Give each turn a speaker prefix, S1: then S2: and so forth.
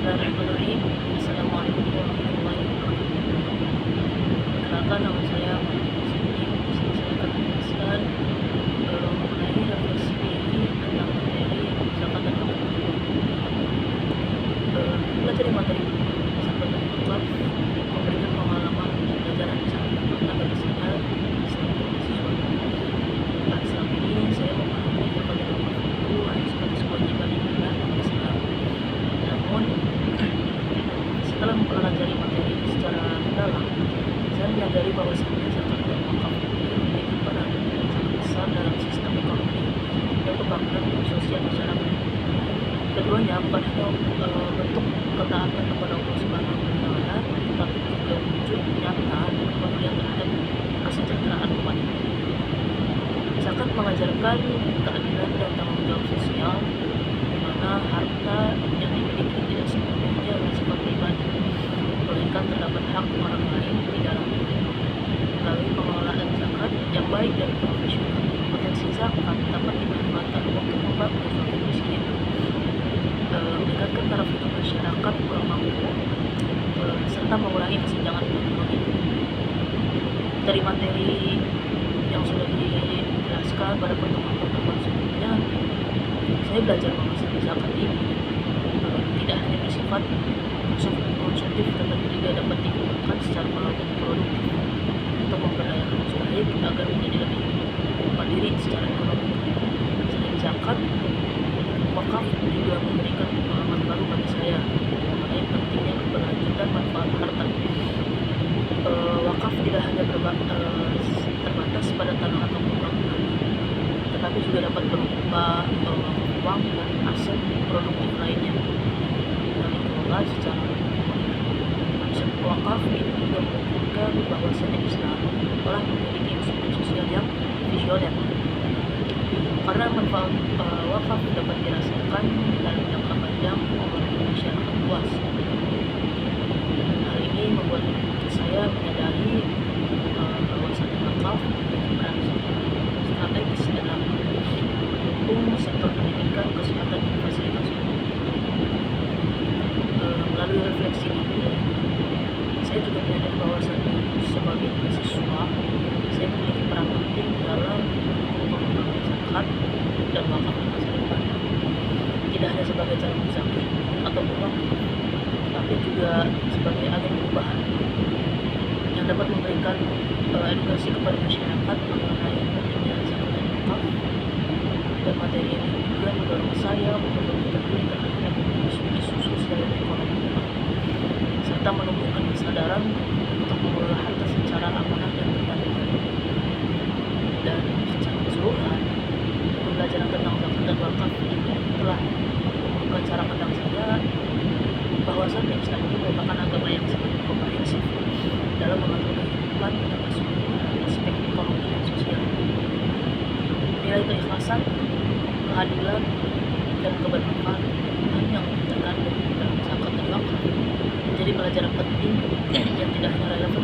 S1: Bismillahirrahmanirrahim. Assalamualaikum warahmatullahi wabarakatuh. Perkenalkan, nama saya Muhammad Siddiq. Di sini saya akan menjelaskan mengenai refleksi diri tentang materi zakat dan wakaf. Pelajari materi zakat dan wakaf memberikan pengalaman pembelajaran yang sangat bermakna bagi saya selaku mahasiswa. Selama ini saya memahami zakat dan wakaf itu hanya sebagai kewajiban ibadah Islam. Namun setelah mempelajari materi secara mendalam, saya menyadari bahwa sebenarnya zakat dan wakaf itu memiliki peran yang sangat besar dalam sistem ekonomi dan pembangunan sosial masyarakat. Keduanya bukan hanya bentuk ketaatan kepada Allah Subhanahu wa Ta'ala, tetapi juga wujud nyata dan kepedulian terhadap kesejahteraan umat. Zakat mengajarkan keadilan dan tanggung jawab sosial, di mana harta yang dimiliki tidak sepenuhnya bersifat pribadi, melainkan terdapat hak orang lain di dalamnya. Melalui pengelolaan zakat yang baik dan profesional, potensi zakat dapat dimanfaatkan untuk membantu fakir miskin, meningkatkan taraf hidup masyarakat kurang mampu, serta mengurangi kesenjangan ekonomi. Dari materi yang sudah dijelaskan pada pertemuan-pertemuan sebelumnya, saya belajar bahwa zakat ini tidak hanya bersifat konsumtif, tetapi juga dapat digunakan secara produktif untuk memberdayakan masyarakat agar menjadi lebih mandiri secara ekonomi. Selain zakat, wakaf juga memberikan pengalaman baru bagi saya mengenai pentingnya keberlanjutan manfaat harta. Wakaf tidak hanya terbatas pada tanah atau bangunan, tetapi juga dapat berupa uang dan aset produktif lainnya yang dikelola secara konsep wakaf ini juga menunjukkan bahwa Islam telah memiliki unsur sosial yang visioner, karena manfaat wakaf dapat dirasakan dalam jangka panjang oleh masyarakat luas. Hal ini membuat saya menyadari bahwa wakaf berperan strategis dalam mendukung sektor pendidikan, kesehatan, dan fasilitas umum. Melalui refleksi ini, saya juga menyadari bahwa sebagai mahasiswa, saya memiliki peran penting dalam pengembangan zakat dan wakaf di masa depan. Tidak hanya sebagai calon zaki atau uang, tapi juga sebagai agen perubahan yang dapat memberikan edukasi kepada masyarakat mengenai pentingnya zakat dan wakaf. Dan materi ini juga mendorong saya untuk lebih peduli terhadap isu-isu sosial dan ekonomi umat, serta menumbuhkan kesadaran untuk mengelola harta secara amanah dan bertanggung jawab. Dan secara keseluruhan, pembelajaran tentang zakat dan wakaf ini telah membuka cara pandang saya bahwasannya Islam ini merupakan agama yang sangat komprehensif dalam mengatur kehidupan termasuk aspek ekonomi dan sosial. Nilai keikhlasan, keadilan, dan kebermanfaatan yang terkandung dalam zakat dan wakaf menjadi pelajaran penting yang tidak hanya relevan